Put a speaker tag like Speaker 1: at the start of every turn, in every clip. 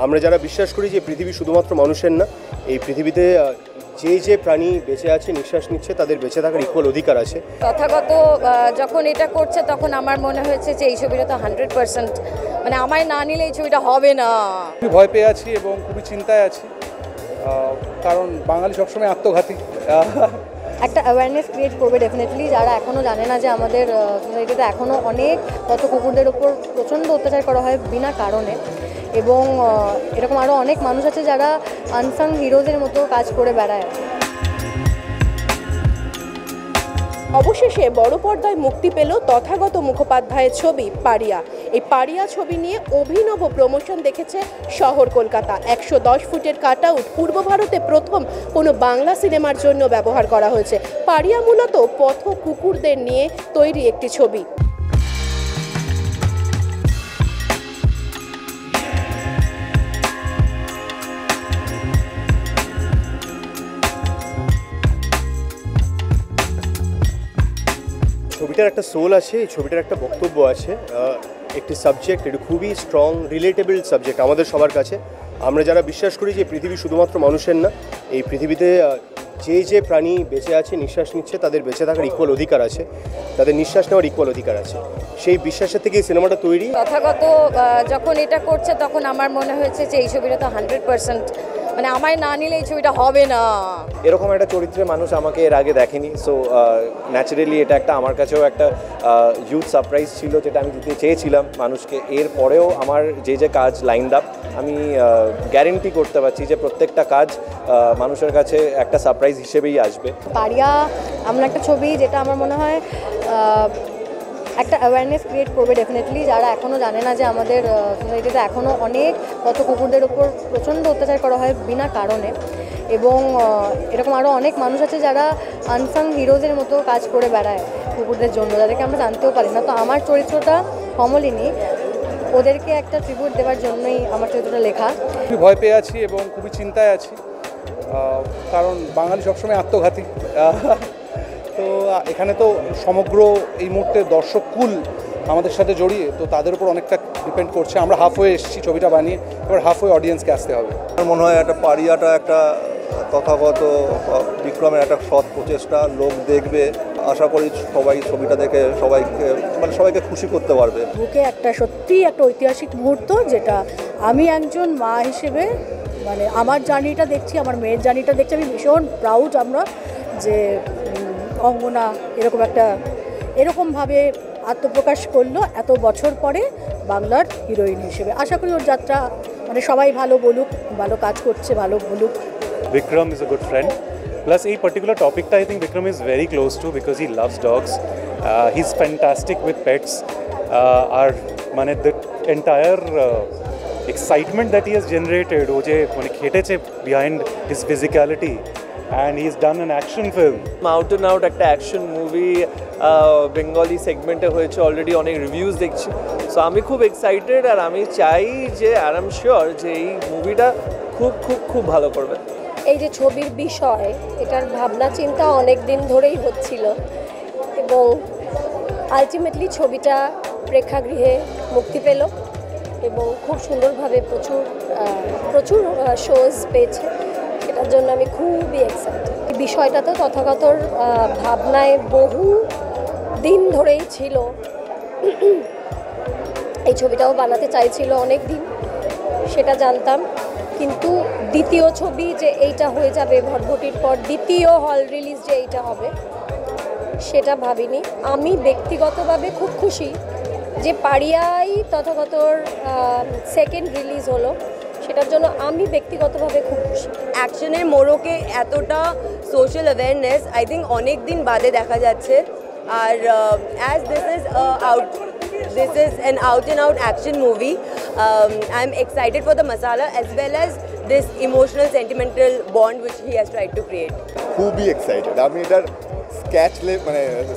Speaker 1: আমরা যারা বিশ্বাস করি যে পৃথিবী শুধুমাত্র মানুষের না, এই পৃথিবীতে যে প্রাণী বেঁচে আছে, নিঃশ্বাস নিচ্ছে, তাদের বেঁচে থাকার ইকুয়াল অধিকার আছে।
Speaker 2: তথাগত যখন এটা করছে তখন আমার মনে হয়েছে যে এই ছবিটা তো 100%, মানে আমায় না নিলে এই ছবিটা হবে না।
Speaker 3: খুবই ভয় পেয়ে আছি এবং খুবই চিন্তায় আছি, কারণ বাঙালি সবসময় আত্মঘাতী।
Speaker 2: একটা অ্যাওয়ারনেস ক্রিয়েট করবে ডেফিনেটলি, যারা এখনও জানে না যে আমাদের সোসাইটিতে এখনও অনেক কত কুকুরদের ওপর প্রচণ্ড অত্যাচার করা হয় বিনা কারণে, এবং এরকম আরও অনেক মানুষ আছে যারা আনসাং হিরোজের মতো কাজ করে বেড়ায়।
Speaker 4: অবশেষে বড় পর্দায় মুক্তি পেল তথাগত মুখোপাধ্যায়ের ছবি পারিয়া। এই পারিয়া ছবি নিয়ে অভিনব প্রমোশন দেখেছে শহর কলকাতা। 110 ফুটের কাটআউট পূর্ব ভারতে প্রথম কোনো বাংলা সিনেমার জন্য ব্যবহার করা হয়েছে। পারিয়া মূলত পথ কুকুরদের নিয়ে তৈরি একটি ছবি।
Speaker 1: ছবিটার একটা সোল আছে, এই ছবিটার একটা বক্তব্য আছে, একটি সাবজেক্ট, এটি খুবই স্ট্রং রিলেটেবল সাবজেক্ট আমাদের সবার কাছে। আমরা যারা বিশ্বাস করি যে পৃথিবী শুধুমাত্র মানুষের না, এই পৃথিবীতে যে প্রাণী বেঁচে আছে, নিঃশ্বাস নিচ্ছে, তাদের বেঁচে থাকার ইকুয়াল অধিকার আছে, তাদের নিঃশ্বাস নেওয়ার ইকুয়াল অধিকার আছে। সেই বিশ্বাসের থেকে এই সিনেমাটা তৈরি।
Speaker 2: তথাগত যখন এটা করছে তখন আমার মনে হয়েছে যে এই ছবিটা তো 100%, মানে আমায় না নিলে এই ছবিটা হবে না।
Speaker 5: এরকম একটা চরিত্রে মানুষ আমাকে এর আগে দেখেনি, সো ন্যাচারালি এটা একটা আমার কাছেও একটা হিউজ সারপ্রাইজ ছিল, যেটা আমি দিতে চেয়েছিলাম মানুষকে। এর পরেও আমার যে কাজ লাইন আপ, আমি গ্যারেন্টি করতে পারছি যে প্রত্যেকটা কাজ মানুষের কাছে একটা সারপ্রাইজ হিসেবেই আসবে।
Speaker 2: পারিয়া এমন একটা ছবি যেটা আমার মনে হয় একটা অ্যাওয়ারনেস ক্রিয়েট করবে ডেফিনেটলি, যারা এখনও জানে না যে আমাদের সোসাইটিতে এখনও অনেক কত কুকুরদের ওপর প্রচণ্ড অত্যাচার করা হয় বিনা কারণে, এবং এরকম আরও অনেক মানুষ আছে যারা আনসাং হিরোজের মতো কাজ করে বেড়ায় কুকুরদের জন্য, যাদেরকে আমরা জানতেও পারি না। তো আমার চরিত্রটা কমলিনী, ওদেরকে একটা ট্রিবিউট দেওয়ার জন্যই আমার চরিত্রটা লেখা।
Speaker 3: খুবই ভয় পেয়ে আছি এবং খুবই চিন্তায় আছি, কারণ বাঙালি সবসময় আত্মঘাতী। তো এখানে তো সমগ্র এই মুহূর্তে দর্শককুল আমাদের সাথে জড়িয়ে, তো তাদের উপর অনেকটা ডিপেন্ড করছে। আমরা হাফ হয়ে এসেছি ছবিটা বানিয়ে, এবার হাফ হয়ে অডিয়েন্সকে আসতে হবে।
Speaker 6: আমার মনে হয় একটা পারিয়াটা একটা তথাগত বিক্রমের একটা সৎ প্রচেষ্টা, লোক দেখবে। আশা করি সবাই ছবিটা দেখে সবাইকে খুশি করতে পারবে।
Speaker 7: বুকে একটা সত্যি একটা ঐতিহাসিক মুহূর্ত, যেটা আমি একজন মা হিসেবে মানে আমার জার্নিটা দেখছি, আমার মেয়ের জার্নিটা দেখছি, আমি ভীষণ প্রাউড আমরা যে অঙ্গনা এরকমভাবে আত্মপ্রকাশ করলো এত বছর পরে বাংলার হিরোইন হিসেবে। আশা করি ওর যাত্রা মানে সবাই ভালো বলুক, ভালো কাজ করছে, ভালো বলুক।
Speaker 8: Vikram is a good friend. Plus, এই particular topic I think Vikram is very close to because he loves dogs. He's fantastic with pets. মানে the entire excitement that he has generated, ও যে মানে খেটেছে behind his physicality, and he's done an action film.
Speaker 5: Out and out একটা action movie Bengali সেগমেন্টে হয়েছে, already অনেক reviews দেখছি। So আমি খুব এক্সাইটেড, আর আমি চাই যে আর আই এম শিওর যে এই মুভিটা খুব খুব খুব ভালো করবে।
Speaker 9: এই যে ছবির বিষয়, এটার ভাবনা চিন্তা অনেক দিন ধরেই হচ্ছিল, এবং আলটিমেটলি ছবিটা প্রেক্ষাগৃহে মুক্তি পেল এবং খুব সুন্দরভাবে প্রচুর শোজ পেয়েছে। এটার জন্য আমি খুবই এক্সাইটেড। বিষয়টা তো তথাগতর ভাবনায় বহু দিন ধরেই ছিল। এই ছবিটাও বানাতে চাইছিল অনেক দিন, সেটা জানতাম, কিন্তু দ্বিতীয় ছবি যে এইটা হয়ে যাবে ভটভটির পর, দ্বিতীয় হল রিলিজ যে এইটা হবে, সেটা ভাবিনি। আমি ব্যক্তিগতভাবে খুব খুশি যে পারিয়াই তথাগতর সেকেন্ড রিলিজ হলো, সেটার জন্য আমি ব্যক্তিগতভাবে খুব খুশি।
Speaker 10: অ্যাকশনের মোড়কে এতটা সোশ্যাল অ্যাওয়ারনেস আই থিঙ্ক অনেক দিন বাদে দেখা যাচ্ছে। আর as this is an out and out action movie, I'm excited for the masala as well as this emotional sentimental bond which he has tried to create.
Speaker 6: খুবই excited আমি। এটার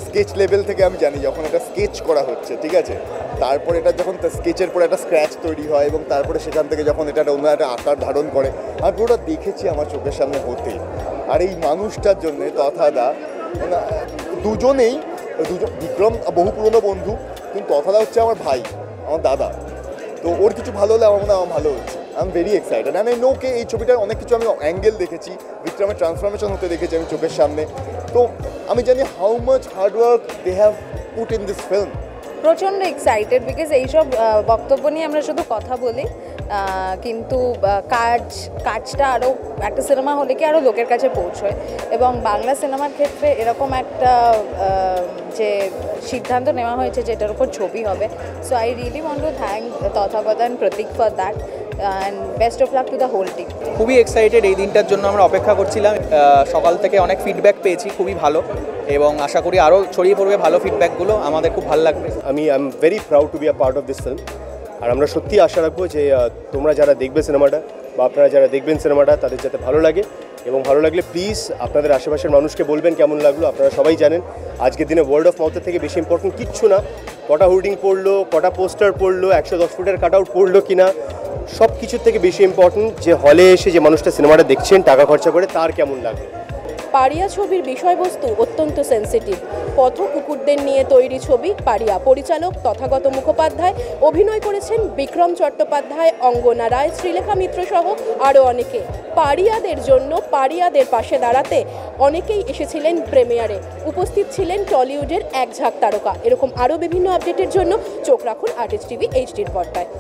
Speaker 6: sketch level থেকে আমি জানি যখন এটা স্কেচ করা হচ্ছে, ঠিক আছে, তারপর এটা যখন স্কেচের পরে একটা স্ক্র্যাচ তৈরি হয় এবং তারপরে সেখান থেকে যখন এটা অন্য একটা আকার ধারণ করে, আমি পুরোটা দেখেছি আমার চোখের সামনে হতে। আর এই মানুষটার জন্য তথাদা, দুজন বিক্রম বহু পুরনো বন্ধু, কিন্তু তথাদা হচ্ছে আমার ভাই, আমার দাদা। তো ওর কিছু ভালো হলে আমার মনে হয় আমার ভালো হচ্ছে। I am very excited and I know কে এই ছবিটার অনেক কিছু আমি অ্যাঙ্গেল দেখেছি, বিক্রমের ট্রান্সফরমেশন হতে দেখেছি আমি চোখের সামনে। তো আমি জানি how much hard work they have put in this film.
Speaker 11: প্রচণ্ড এক্সাইটেড বিকজ এইসব বক্তব্য নিয়ে আমরা শুধু কথা বলি, কিন্তু কাজটা আরও একটা সিনেমা হলে কি আরও লোকের কাছে পৌঁছয়, এবং বাংলা সিনেমার ক্ষেত্রে এরকম একটা যে সিদ্ধান্ত নেওয়া হয়েছে যেটার উপর ছবি হবে। So I really want to thank Tathagata and Pratik for that and best of luck to the whole team.
Speaker 12: খুবই এক্সাইটেড, এই দিনটার জন্য আমরা অপেক্ষা করছিলাম। সকাল থেকে অনেক ফিডব্যাক পেয়েছি, খুবই ভালো, এবং আশা করি আরও ছড়িয়ে পড়বে ভালো ফিডব্যাকগুলো, আমাদের খুব ভালো লাগবে।
Speaker 1: I am very proud to be a part of this film. আর আমরা সত্যি আশা রাখবো যে তোমরা যারা দেখবে সিনেমাটা বা আপনারা যারা দেখবেন সিনেমাটা তাদের যাতে ভালো লাগে, এবং ভালো লাগলে প্লিজ আপনাদের আশেপাশের মানুষকে বলবেন কেমন লাগলো। আপনারা সবাই জানেন আজকের দিনে ওয়ার্ড অফ মাউথের থেকে বেশি ইম্পর্টেন্ট কিচ্ছু না। কটা হোর্ডিং পড়লো, কটা পোস্টার পড়লো, 110 ফুটের কাট আউট পড়লো কিনা, সব কিছুর থেকে বেশি ইম্পর্টেন্ট যে হলে এসে যে মানুষটা সিনেমাটা দেখছেন টাকা খরচা করে তার কেমন লাগলো।
Speaker 4: পাড়িয়া ছবির বিষয়বস্তু অত্যন্ত সেন্সিটিভ। পথ কুকুরদের নিয়ে তৈরি ছবি পাড়িয়া। পরিচালক তথাগত মুখোপাধ্যায়, অভিনয় করেছেন বিক্রম চট্টোপাধ্যায়, অঙ্গনা রায়, শ্রীলেখা মিত্র সহ আরও অনেকে। পাড়িয়াদের জন্য, পাড়িয়াদের পাশে দাঁড়াতে অনেকেই এসেছিলেন প্রিমিয়ারে। উপস্থিত ছিলেন টলিউডের এক ঝাঁক তারকা। এরকম আরও বিভিন্ন আপডেটের জন্য চোখ রাখুন আর্টিস্ট টিভি এইচডির পর্দায়।